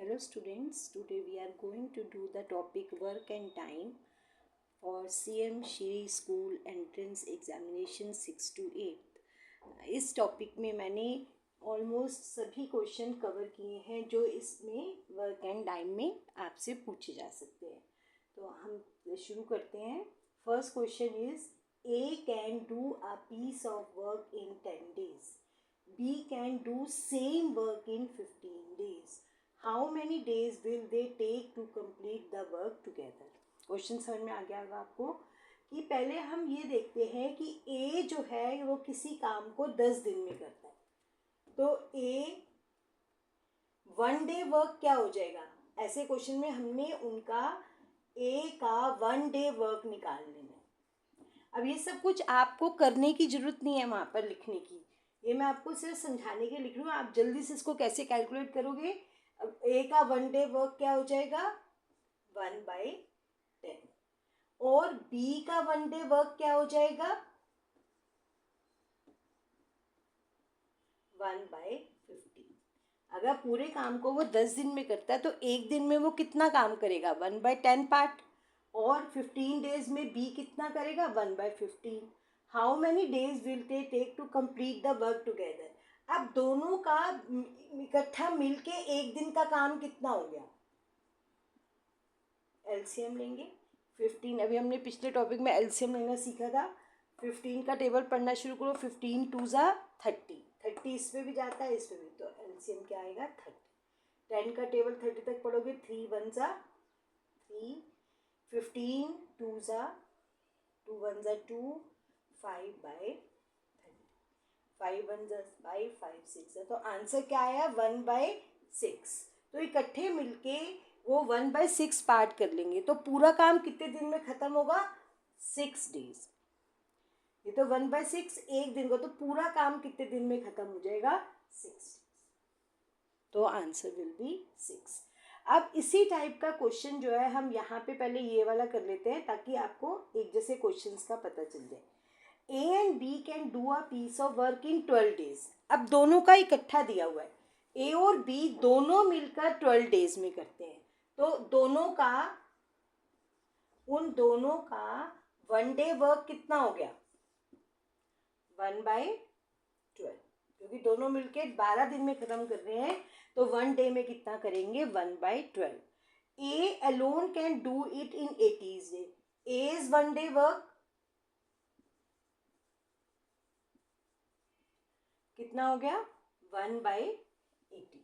Hello students, today we are going to do the topic work and time for CM Shri School Entrance Examination 6 to 8. इस topic में मैंने almost सभी question cover किए हैं जो इसमें वर्क एंड टाइम में आपसे पूछे जा सकते हैं. तो हम शुरू करते हैं. First question is A can do a piece of work in 10 days. B can do same work in 15 days. How many days will they take to complete the work together? Question समझ में आ गया होगा आपको कि पहले हम ये देखते हैं कि A जो है वो किसी काम को 10 दिन में करता है. तो A 1 डे वर्क क्या हो जाएगा? ऐसे क्वेश्चन में हमने उनका A का 1 डे वर्क निकाल लेना है. अब ये सब कुछ आपको करने की ज़रूरत नहीं है वहाँ पर लिखने की, ये मैं आपको सिर्फ समझाने के लिए लिख रही हूँ. आप जल्दी से इसको कैसे कैलकुलेट करोगे? अब A का 1 डे वर्क क्या हो जाएगा? 1/10. और B का 1 डे वर्क क्या हो जाएगा? 1/15. अगर पूरे काम को वो 10 दिन में करता है तो एक दिन में वो कितना काम करेगा? 1/10 पार्ट. और 15 डेज में B कितना करेगा? 1/15. How many days will they take to complete the work together? अब दोनों का इकट्ठा मिलके एक दिन का काम कितना हो गया? एलसीएम लेंगे. 15 अभी हमने पिछले टॉपिक में एलसीएम लेना सीखा था. 15 का टेबल पढ़ना शुरू करो. 15 2 ज़ा 30. 30 इस पे भी जाता है, इस पे भी. तो एलसीएम क्या आएगा? 30. 10 का टेबल 30 तक पढ़ोगे. 3 1 ज़ा 3. 15 2 ज़ा 2 1 ज़ा 2. 5/30. 5 1 ज़ा 5 5 6 ज़ा. तो आंसर क्या आया? 1/6. तो इकट्ठे मिलके वो 1/6 पार्ट कर लेंगे. तो पूरा काम कितने दिन में ख़त्म होगा? 6 डेज. ये तो 1/6 एक दिन को, तो पूरा काम कितने दिन में ख़त्म हो जाएगा? 6 डेज. तो आंसर विल बी 6. अब इसी टाइप का क्वेश्चन जो है हम यहाँ पे पहले ये वाला कर लेते हैं ताकि आपको एक जैसे क्वेश्चंस का पता चल जाए. A and B can do a piece of work in 12 days. अब दोनों का इकट्ठा दिया हुआ है. A और B दोनों मिलकर 12 डेज में करते हैं. तो उन दोनों का 1 डे वर्क कितना हो गया? 1/12. क्योंकि दोनों मिलके 12 दिन में ख़त्म कर रहे हैं तो 1 डे में कितना करेंगे? 1/12. A alone can do it in 80 days. A's 1 day work कितना हो गया? 1/80.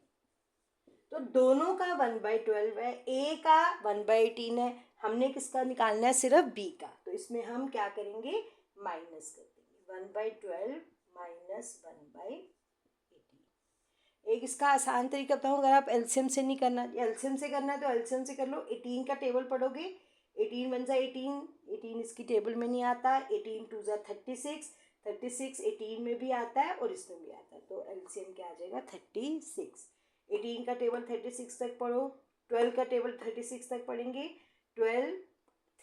तो दोनों का 1/12 है. A का 1/18 है. हमने किसका निकालना है? सिर्फ B का. तो इसमें हम क्या करेंगे? माइनस कर देंगे. 1/12 माइनस 1/18. एक इसका आसान तरीका बताऊँ. अगर आप एलसीएम से नहीं करना, एलसीएम से करना है तो एलसीएम से कर लो. 18 का टेबल पढ़ोगे. 18 1 ज़ा 18. 18 इसकी टेबल में नहीं आता. 18 2 ज़ा 36. 36 18 में भी आता है और इसमें भी आता है. तो एलसीएम क्या आ जाएगा? 36. 18 का टेबल 36 तक पढ़ो. 12 का टेबल 36 तक पढ़ेंगे. 12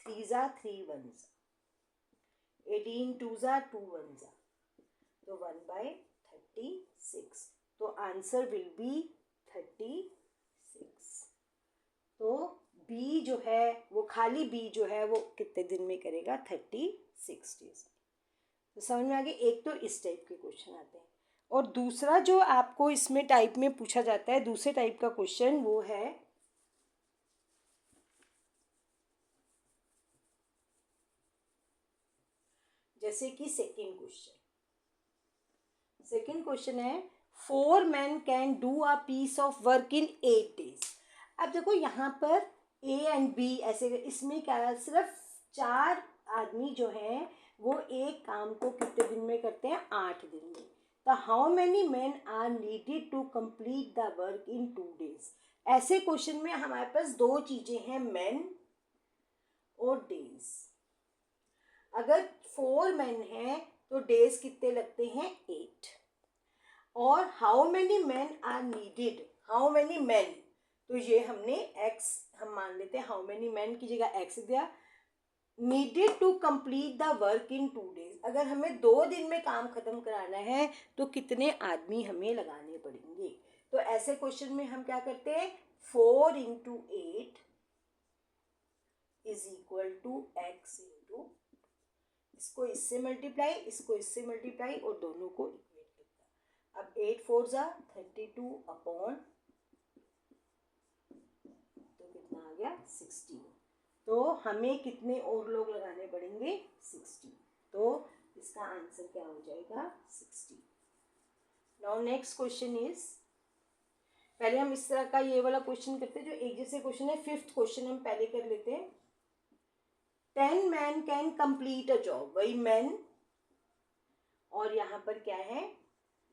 3 ज़ा 3 1 ज़ा. 18 2 ज़ा 2 1 ज़ा. तो 1/36. तो आंसर विल बी 36. तो बी जो है वो खाली बी जो है वो कितने दिन में करेगा? 36 डेज. तो समझ में आ गया. एक तो इस टाइप के क्वेश्चन आते हैं और दूसरा जो आपको इसमें टाइप में पूछा जाता है, दूसरे टाइप का क्वेश्चन वो है जैसे कि सेकेंड क्वेश्चन है 4 men can do a piece of work in 8 days. अब देखो यहाँ पर A and B ऐसे, इसमें क्या है? सिर्फ 4 आदमी जो हैं वो एक काम को कितने दिन में करते हैं? 8 दिन में. तो how many men are needed to complete the work in 2 days? ऐसे क्वेश्चन में हमारे पास दो चीज़ें हैं, men और days. अगर 4 men हैं तो डेज कितने लगते हैं? 8. और how many man are needed, how many man, तो ये हमने एक्स हम मान लेते हैं. हाउ मैनी मैन की जगह एक्स दिया. Needed to complete the work in 2 days. अगर हमें 2 दिन में काम खत्म कराना है तो कितने आदमी हमें लगाने पड़ेंगे? तो ऐसे क्वेश्चन में हम क्या करते हैं? 4 into 8 is equal to x into, इसको इससे मल्टीप्लाई, इसको इससे मल्टीप्लाई और दोनों को इक्वेट करता है। अब 8 4 जा 32 अपॉन, तो कितना आ गया 16। तो हमें कितने और लोग लगाने पड़ेंगे 60। तो इसका आंसर क्या हो जाएगा 60। नाउ नेक्स्ट क्वेश्चन इज, पहले हम इस तरह का ये वाला क्वेश्चन करते हैं जो एक जैसे क्वेश्चन है। 5th क्वेश्चन हम पहले कर लेते हैं। 10 man can complete a job, वही मैन और यहाँ पर क्या है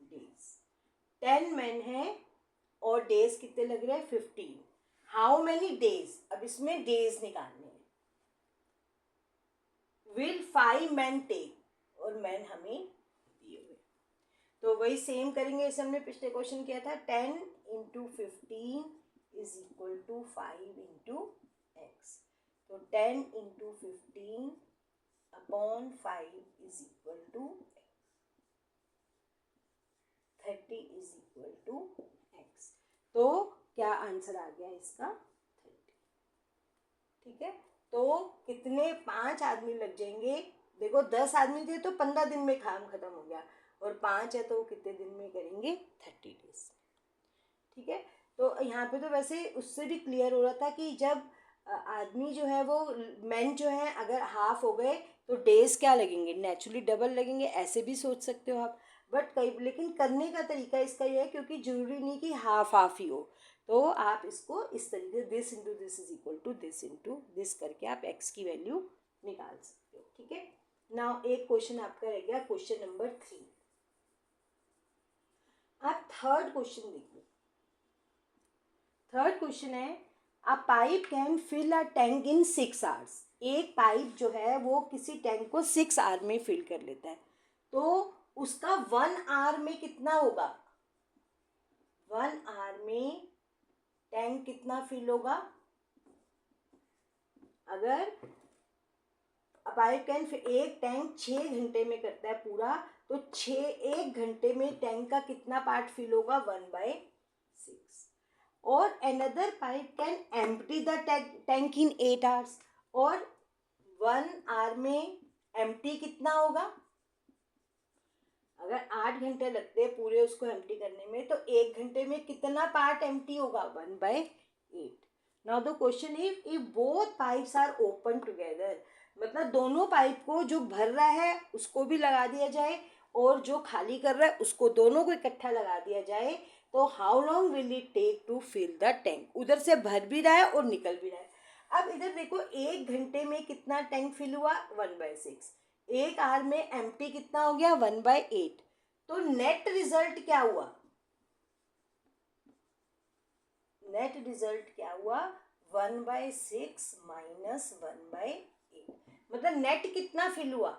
डेज। 10 मैन है और डेज कितने लग रहे हैं 15। हाउ मैनी डेज, अब इसमें डेज निकालने हैं। विल 5 मैन टेक, और मैन हमें दिए हुए, तो वही सेम करेंगे जैसे हमने पिछले क्वेश्चन किया था। 10 into 15 is equal to 5 into x. तो 10 into 15 upon 5 is equal to 30 is equal to x. तो क्या आंसर आ गया इसका 30। ठीक है, तो कितने 5 आदमी लग जाएंगे। देखो 10 आदमी थे तो 15 दिन में काम खत्म हो गया, और 5 है तो कितने दिन में करेंगे 30 डेज। ठीक है, तो यहाँ पे तो वैसे उससे भी क्लियर हो रहा था कि जब आदमी जो है वो मैन जो है अगर हाफ हो गए तो डेज क्या लगेंगे, नेचुरली डबल लगेंगे, ऐसे भी सोच सकते हो आप। बट कई, लेकिन करने का तरीका इसका यह है क्योंकि जरूरी नहीं कि हाफ हाफ ही हो, तो आप इसको इस तरीके this into this is equal to this into this करके आप एक्स की वैल्यू निकाल सकते हो। ठीक है, नाउ एक क्वेश्चन आपका रह गया, क्वेश्चन नंबर 3। आप थर्ड क्वेश्चन देखिए। थर्ड क्वेश्चन है, a pipe can fill a tank in 6 hours. एक पाइप जो है वो किसी टैंक को 6 आवर में फिल कर लेता है, तो उसका 1 आवर में कितना होगा। 1 आवर में टैंक कितना फिल होगा। अगर पाइप कैन, एक टैंक 6 घंटे में करता है पूरा, तो 1 घंटे में टैंक का कितना पार्ट फिल होगा 1/6। और another pipe can empty the tank in 8 hours, और 1 आवर में एम्प्टी कितना होगा। अगर 8 घंटे लगते हैं पूरे उसको एम्प्टी करने में, तो 1 घंटे में कितना पार्ट एम्प्टी होगा 1/8। Now the question is, if both pipes are open together, मतलब दोनों पाइप को जो भर रहा है उसको भी लगा दिया जाए और जो खाली कर रहा है उसको, दोनों को इकट्ठा लगा दिया जाए, तो how long will it take to fill the tank. उधर से भर भी रहा है और निकल भी रहा है। अब इधर देखो 1 घंटे में कितना टैंक फिल हुआ 1/6, 1 आवर में एम्प्टी कितना हो गया 1/8। तो नेट रिजल्ट क्या हुआ, नेट रिजल्ट क्या हुआ 1/6 माइनस 1/8, मतलब नेट कितना फिल हुआ।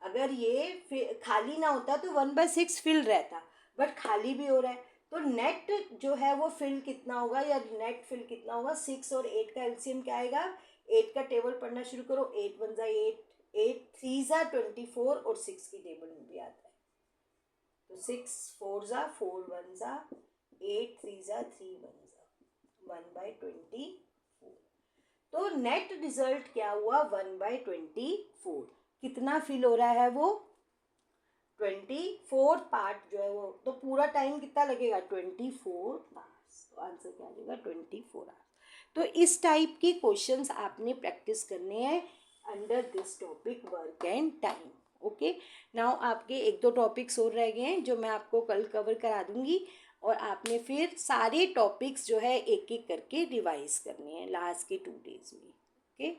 अगर ये खाली ना होता तो 1/6 फिल रहता, बट खाली भी हो रहा है, तो नेट जो है वो फिल कितना होगा, या नेट फिल कितना होगा। 6 और 8 का एलसीएम क्या आएगा, 8 का टेबल पढ़ना शुरू करो, 8 1 जा 8, 8 3 जा 24, और 6 की टेबल में भी आता है, तो 6 4 जा 4 1 जा 8 3 जा 3 1 जा 1/24। तो नेट रिजल्ट क्या हुआ 1/24। कितना फिल हो रहा है वो 24 पार्ट जो है वो, तो पूरा टाइम कितना लगेगा 24 आवर्स। तो आंसर क्या आ जाएगा 24 आवर्स। तो इस टाइप की क्वेश्चंस आपने प्रैक्टिस करने हैं under this topic work and time. Okay, now आपके 1-2 टॉपिक्स और रह गए हैं जो मैं आपको कल कवर करा दूंगी, और आपने फिर सारे टॉपिक्स जो है एक एक करके रिवाइज करने हैं लास्ट के 2 डेज में। ओके।